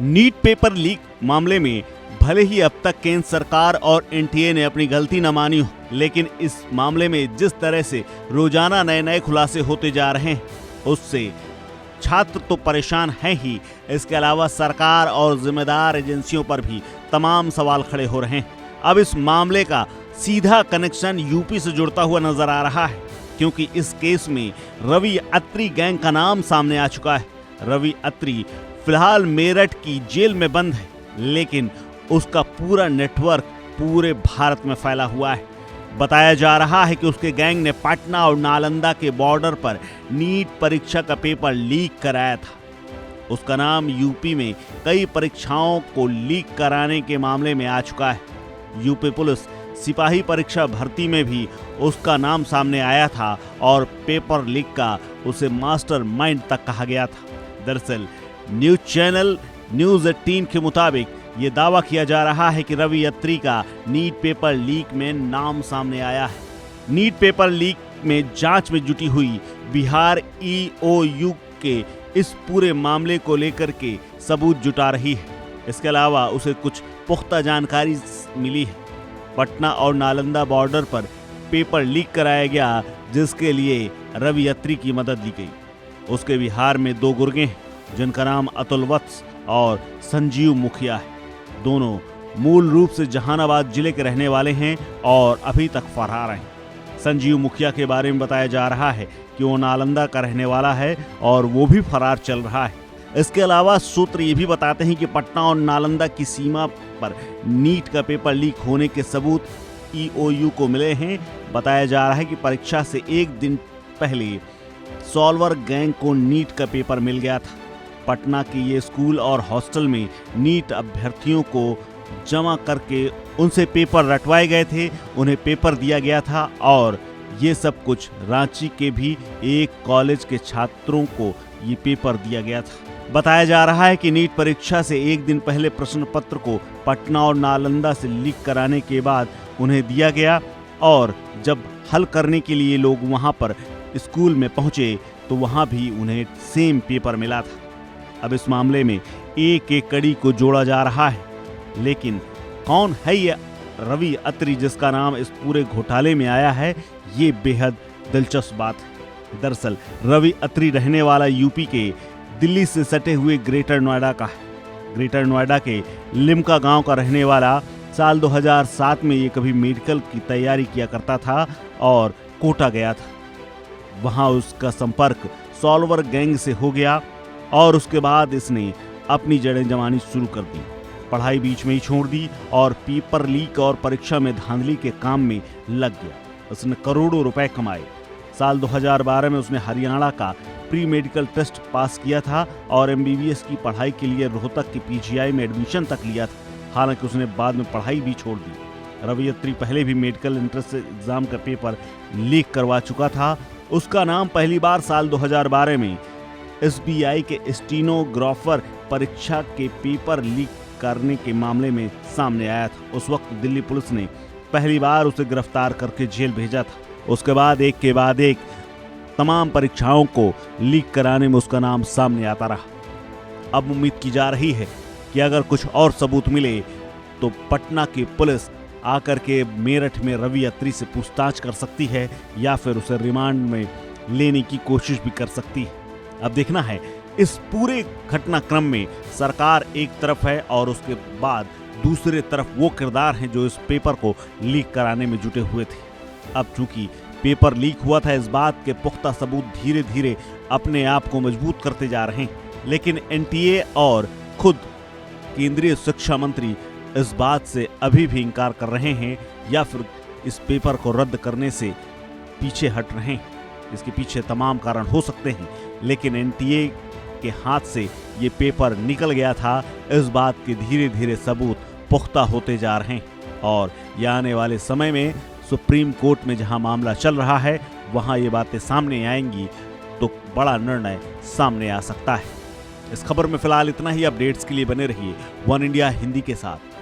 NEET paper leak मामले में भले ही अब तक केंद्र सरकार और एनटीए ने अपनी गलती न मानी हो, लेकिन इस मामले में जिस तरह से रोजाना नए नए खुलासे होते जा रहे हैं उससे छात्र तो परेशान हैं ही, इसके अलावा सरकार और जिम्मेदार एजेंसियों पर भी तमाम सवाल खड़े हो रहे हैं। अब इस मामले का सीधा कनेक्शन यूपी से जुड़ता हुआ नजर आ रहा है, क्योंकि इस केस में रवि अत्री गैंग का नाम सामने आ चुका है। रवि अत्री फिलहाल मेरठ की जेल में बंद है, लेकिन उसका पूरा नेटवर्क पूरे भारत में फैला हुआ है। बताया जा रहा है कि उसके गैंग ने पटना और नालंदा के बॉर्डर पर नीट परीक्षा का पेपर लीक कराया था। उसका नाम यूपी में कई परीक्षाओं को लीक कराने के मामले में आ चुका है। यूपी पुलिस सिपाही परीक्षा भर्ती में भी उसका नाम सामने आया था और पेपर लीक का उसे मास्टरमाइंड तक कहा गया था। दरअसल न्यूज चैनल न्यूज 18 के मुताबिक ये दावा किया जा रहा है कि रवि अत्री का नीट पेपर लीक में नाम सामने आया है। नीट पेपर लीक में जांच में जुटी हुई बिहार ईओयू के इस पूरे मामले को लेकर के सबूत जुटा रही है। इसके अलावा उसे कुछ पुख्ता जानकारी मिली है। पटना और नालंदा बॉर्डर पर पेपर लीक कराया गया, जिसके लिए रवि अत्री की मदद ली गई। उसके बिहार में 2 गुर्गे हैं, जिनका नाम अतुल वत्स और संजीव मुखिया है। दोनों मूल रूप से जहानाबाद जिले के रहने वाले हैं और अभी तक फरार हैं। संजीव मुखिया के बारे में बताया जा रहा है कि वो नालंदा का रहने वाला है और वो भी फरार चल रहा है। इसके अलावा सूत्र ये भी बताते हैं कि पटना और नालंदा की सीमा पर नीट का पेपर लीक होने के सबूत ईओयू को मिले हैं। बताया जा रहा है कि परीक्षा से एक दिन पहले सॉल्वर गैंग को नीट का पेपर मिल गया था। पटना के ये स्कूल और हॉस्टल में नीट अभ्यर्थियों को जमा करके उनसे पेपर रटवाए गए थे, उन्हें पेपर दिया गया था और ये सब कुछ रांची के भी एक कॉलेज के छात्रों को ये पेपर दिया गया था। बताया जा रहा है कि नीट परीक्षा से एक दिन पहले प्रश्न पत्र को पटना और नालंदा से लीक कराने के बाद उन्हें दिया गया और जब हल करने के लिए लोग वहां पर स्कूल में पहुंचे तो वहां भी उन्हें सेम पेपर मिला था। अब इस मामले में एक एक कड़ी को जोड़ा जा रहा है, लेकिन कौन है ये रवि अत्री जिसका नाम इस पूरे घोटाले में आया है, ये बेहद दिलचस्प बात है। दरअसल रवि अत्री रहने वाला यूपी के दिल्ली से सटे हुए ग्रेटर नोएडा का है। ग्रेटर नोएडा के लिमका गांव का रहने वाला साल 2007 में ये कभी मेडिकल की तैयारी किया करता था और कोटा गया था। वहां उसका संपर्क सॉल्वर गैंग से हो गया और उसके बाद इसने अपनी जड़ें जमानी शुरू कर दी। पढ़ाई बीच में ही छोड़ दी और पेपर लीक और परीक्षा में धांधली के काम में लग गया। उसने करोड़ों रुपए कमाए। साल 2012 में उसने हरियाणा का प्री मेडिकल टेस्ट पास किया था और एमबीबीएस की पढ़ाई के लिए रोहतक के पीजीआई में एडमिशन तक लिया था। हालांकि उसने बाद में पढ़ाई भी छोड़ दी। रवि अत्री पहले भी मेडिकल एंट्रेंस एग्जाम का पेपर लीक करवा चुका था। उसका नाम पहली बार साल 2012 में एसबीआई के स्टेनोग्राफर परीक्षा के पेपर लीक करने के मामले में सामने आया था। उस वक्त दिल्ली पुलिस ने पहली बार उसे गिरफ्तार करके जेल भेजा था। उसके बाद एक के बाद एक तमाम परीक्षाओं को लीक कराने में उसका नाम सामने आता रहा। अब उम्मीद की जा रही है कि अगर कुछ और सबूत मिले तो पटना की पुलिस आकर के मेरठ में रवि अत्री से पूछताछ कर सकती है या फिर उसे रिमांड में लेने की कोशिश भी कर सकती है। अब देखना है इस पूरे घटनाक्रम में सरकार एक तरफ है और उसके बाद दूसरे तरफ वो किरदार हैं जो इस पेपर को लीक कराने में जुटे हुए थे। अब चूंकि पेपर लीक हुआ था, इस बात के पुख्ता सबूत धीरे धीरे अपने आप को मजबूत करते जा रहे हैं, लेकिन एनटीए और खुद केंद्रीय शिक्षा मंत्री इस बात से अभी भी इंकार कर रहे हैं या फिर इस पेपर को रद्द करने से पीछे हट रहे हैं। इसके पीछे तमाम कारण हो सकते हैं, लेकिन एनटीए के हाथ से ये पेपर निकल गया था, इस बात के धीरे धीरे सबूत पुख्ता होते जा रहे हैं और ये आने वाले समय में सुप्रीम कोर्ट में जहां मामला चल रहा है वहां ये बातें सामने आएंगी तो बड़ा निर्णय सामने आ सकता है। इस खबर में फिलहाल इतना ही। अपडेट्स के लिए बने रहिए वन इंडिया हिंदी के साथ।